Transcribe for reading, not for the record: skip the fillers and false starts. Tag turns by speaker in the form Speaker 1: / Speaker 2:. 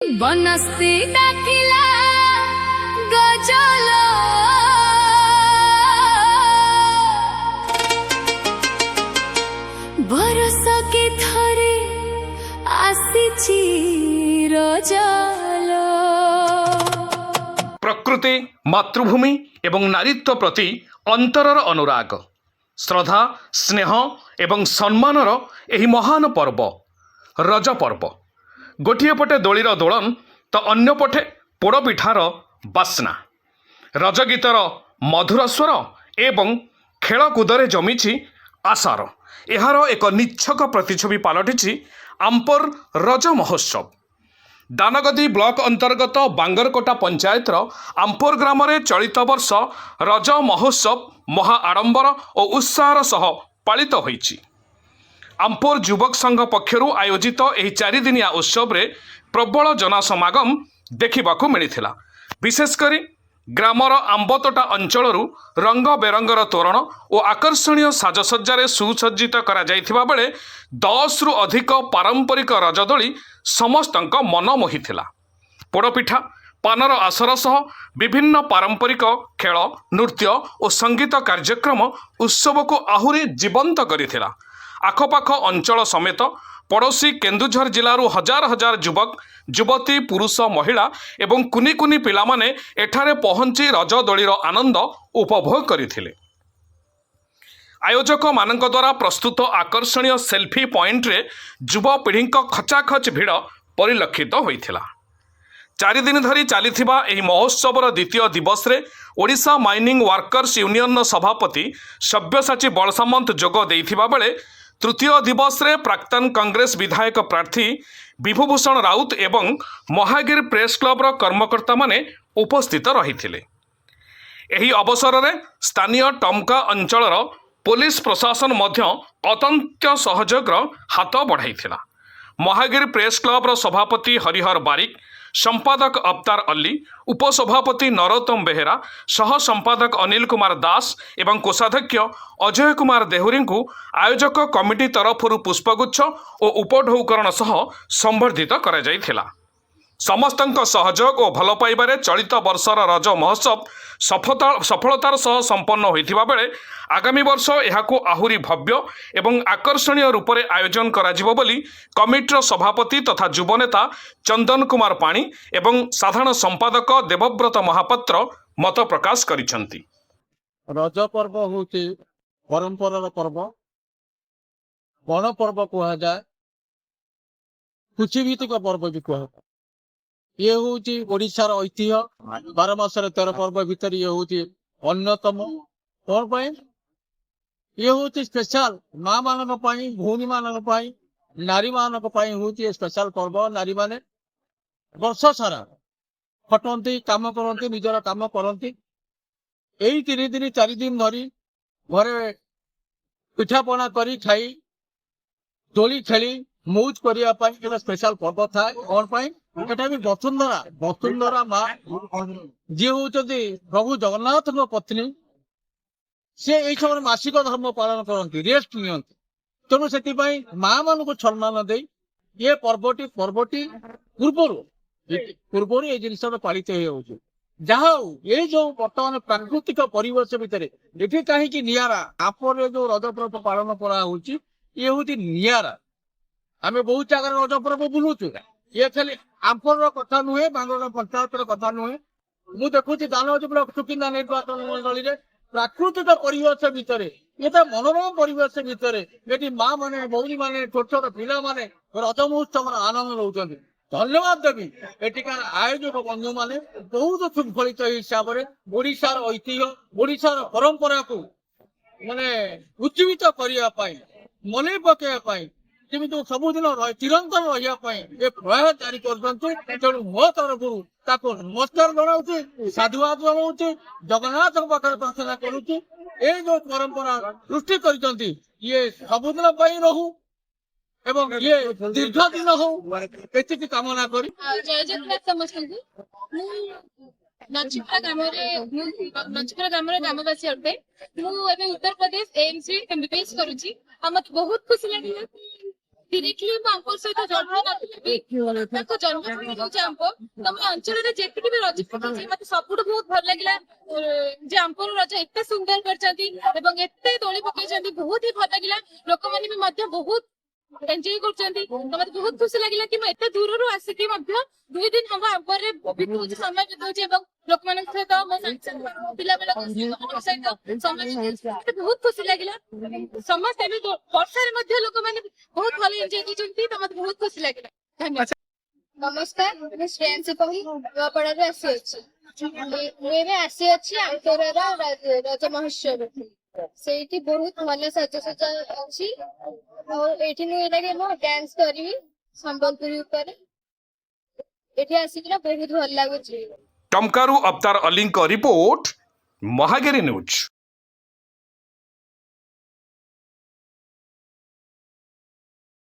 Speaker 1: बनस्ती डाकिला गजल बरस के थरे आसीची रजल।
Speaker 2: प्रकृति मातृभूमि एवं नारीत्व प्रति अंतरर अनुराग श्रद्धा स्नेह एवं सम्मानर एही महान पर्व रज पर्व। गोटे पटे दोलीर दोलन तो अन्य पटे पोड़पिठार बास्ना रज गीतर मधुर स्वर एवं खेलकूदरे जमीछि आशार एहार एक निच्छक प्रतिछवि पलटिछि आम्पर रज महोत्सव। दानगदी ब्लॉक अंतर्गत बांगरकोटा पंचायतर आम्पोर ग्राम में चलित वर्ष रज महोत्सव महा आडंबर और उत्साहर सह पालित होईछि। आम्पोर युवक संघ पक्षरु आयोजित एही 4 दिनिया उत्सव रे प्रबल जनसमागम देखिबाकू मिलिथिला। विशेषकर ग्रामर आंबतोटा अंचलरू रंग बेरंगर तोरण और आकर्षणीय साजसज्जार सुसज्जित करा जाइथिबा बेले 10 रु अधिक पारंपरिक रजदोली समस्तंक मन मोहिथिला। पोड़पिठा पानर आसर सह विभिन्न पारंपरिक खेल नृत्य और संगीत कार्यक्रम उत्सव को आहुरी जीवंत करिथिला। आखपाख अंचल समेत पड़ोशी केन्दुझर जिलारू हजार हजार युवक युवती पुरुष महिला एवं कुनी कुनी पिला माने एठारे पहुंची रज दोलीर आनंद उपभोग करथिले। आयोजक मानक द्वारा प्रस्तुत आकर्षणीय सेल्फी पॉइंट रे युवपीढ़ी खचाखच भिड़ परिलक्षित होइथिला। 4 दिन धरी चलीथिबा एही महोत्सवर द्वितीय दिवस रे ओडिशा माइनिंग वर्कर्स यूनियन सभापति सब्यसाची बलसामंत जोग देइथिबा बेले तृतीय दिवस रे प्राक्तन कांग्रेस विधायक प्रार्थी विभूभूषण राउत एवं महागिर प्रेस क्लब कर्मकर्ता माने उपस्थित रहिथिले। एही अवसर रे स्थानीय टमका अंचलर पुलिस प्रशासन मध्य अत्यंत सहयोग हाथ बढ़ाइथिला। महागिर प्रेस क्लब सभापति हरिहर बारिक संपादक अवतार अली उपसभापति नरोत्तम बेहेरा सह संपादक अनिल कुमार दास एवं कोषाध्यक्ष अजय कुमार देहुरी को आयोजक कमिटी तरफ पुष्पगुच्छ और उपढौकरण सह संबर्धित करा जाइथिला। समस्तंक सहयोग और भल पाइबारे चलित वर्षर रज महोत्सव सफलतार सह संपन्न होइथिबा बेले आगामी वर्ष एहाकू आहुरी भव्य एवं आकर्षणीय रूप से आयोजन कराजिबो बोली कमिटीर सभापति तथा युवनेता चंदन कुमार पाणी एवं साधारण संपादक देवव्रत महापात्र मत प्रकाश करिसेंती।
Speaker 3: रज पर्व होची परंपरार पर्व गण पर्व कहा जाए कुचिभित्तिक पर्व भी कहा ये हूँ ओडिशार ऐतिह्य 12 मासर 13 पर्व भितर ये हूँ अन्यतम कौन ये हूँ स्पेशल माँ मान भौणी मान नारी मान हूँ स्पेशल पर्व। नारी माने वर्ष सारा खटती काम करती निजर काम करती 3 दिन 4 दिन धरी घरे पिठापना करी खाई दोली खेली मौज करने स्पेशल पर्व था कौन भी वसुंधरा वसुंधरा माँ जी हूँ प्रभु जगन्नाथ पत्नी सी यही समय मासिक धर्म पालन करती रेस्ट नियंती तेणु से माँ मान को सम्मान दे ये पर्वटी पूर्वर ये जिन पालित जहा ये जो बर्तमान प्राकृतिक परिवेश भितर ये कहीं निरा आप जो रज पर्व पालन कर ये हूँ निरा आम बहुत जगह रज पर्व बुलूचु ये खाली आंपर कथा नुहे बांगला पंचायत कथा नुहे मुझे देखुची दानगदी ब्लॉक सुकिंदा निर्वाचन मंडली रे प्राकृतिक परिवेश भितर ये मनोरम परिवेश भितर ये माँ मैंने भौणी मैंने छोट छोट पिला माने रज महोत्सव आनंद लौट धन्यवाद देवी एटिकार आयोजक बंधु मैंने बहुत शृंखलित हिसाब से ओडिशार ऐतिह्य ओडिशार परंपरा को माने उज्जीवित करने मन पकड़ सबुदिन चिरंतन रहा ये प्रयास जारी कर मो तरफ नमस्कार जनाऊँ साधुवाद जनाऊँ जगन्नाथ पाखे प्रार्थना करुच्ची ये जो परंपरा सृष्टि कर ये सबुदिन रहू एवं ये दीर्घ दिन हो ये कामना करी
Speaker 4: जय जगन्नाथ समस्त नचिपुरा ग्राम ग्रामवासी अटे मुझे उत्तर प्रदेश एम्स एमबीबीएस करुच्ची मत बहुत खुशी लगे ଡିରେକ୍ଟଲି ମୁଁ ଆମ୍ବ ସହିତ ଜନ୍ମ ନଥିଲି ତାଙ୍କ ଜନ୍ମଭୂମି ହଉଛି ଆମ୍ବ। ତମ ଅଞ୍ଚଳରେ ଯେତିକି ବି ରଜ ପକେଇଛି ମତେ ସବୁଠୁ ବହୁତ ଭଲ ଲାଗିଲା ଯେ ଆମ୍ବର ରଜ ଏତେ ସୁନ୍ଦର କରିଛନ୍ତି ଏବଂ ଏତେ ଦୋଳି ପକେଇଛନ୍ତି, ବହୁତ ହି ଭଲ ଲାଗିଲା। ଲୋକମାନେ ବି ମଧ୍ୟ ବହୁତ ଏନ୍ଜୟ କରୁଛନ୍ତି। ତ ମତେ ବହୁତ ଖୁସି ଲାଗିଲା କି ମୁଁ ଏତେ ଦୂରରୁ ଆସିକି ମଧ୍ୟ 2 ଦିନ ହବ ଆମ୍ବରେ ବିତଉଛି, ସମୟ ବିତଉଛି ଏବଂ ଲୋକମାନଙ୍କ ସହିତ ମୋ ସାଙ୍ଗସାଥି ମୋ ପିଲାମାନଙ୍କ ସହିତ ସମୟ ବିତଉଛି। ମତେ ବହୁତ ଖୁସି ଲାଗିଲା। ସମସ୍ତେ ଏବେ ବର୍ଷାରେ ମଧ୍ୟ ଲୋକମାନେ ବହୁତ ଭଲ ଏନ୍ଜୟ କରୁଛନ୍ତି, ତ ମତେ ବହୁତ ଖୁସି ଲାଗିଲା। ଧନ୍ୟବାଦ।
Speaker 5: ନମସ୍କାର, ମୁଁ ଶ୍ରେୟାଂଶୀ କହି ନୂଆପଡାରୁ ଆସିଅଛି। ମୁଁ ଏବେ ଆସିଅଛି ଆନ୍ତରର ରଜ ମହୋତ୍ସବ। ସେଇଠି ବହୁତ ଭଲ ସାଜସଜ୍ଜା ଅଛି ଆଉ ଏଇଠି ମୁଁ ଏଇଟାକେ ମୁଁ ଡ୍ୟାନ୍ସ କରିବି ସମ୍ବଲପୁରୀ ଉପରେ। ଏଠି ଆସିକିନା ବହୁତ ଭଲ ଲାଗୁଛି।
Speaker 2: ଟମକାରୁ ଅବତାର ଅଲିଙ୍କ ରିପୋର୍ଟ, ମହାଗିରି ନ୍ୟୁଜ୍।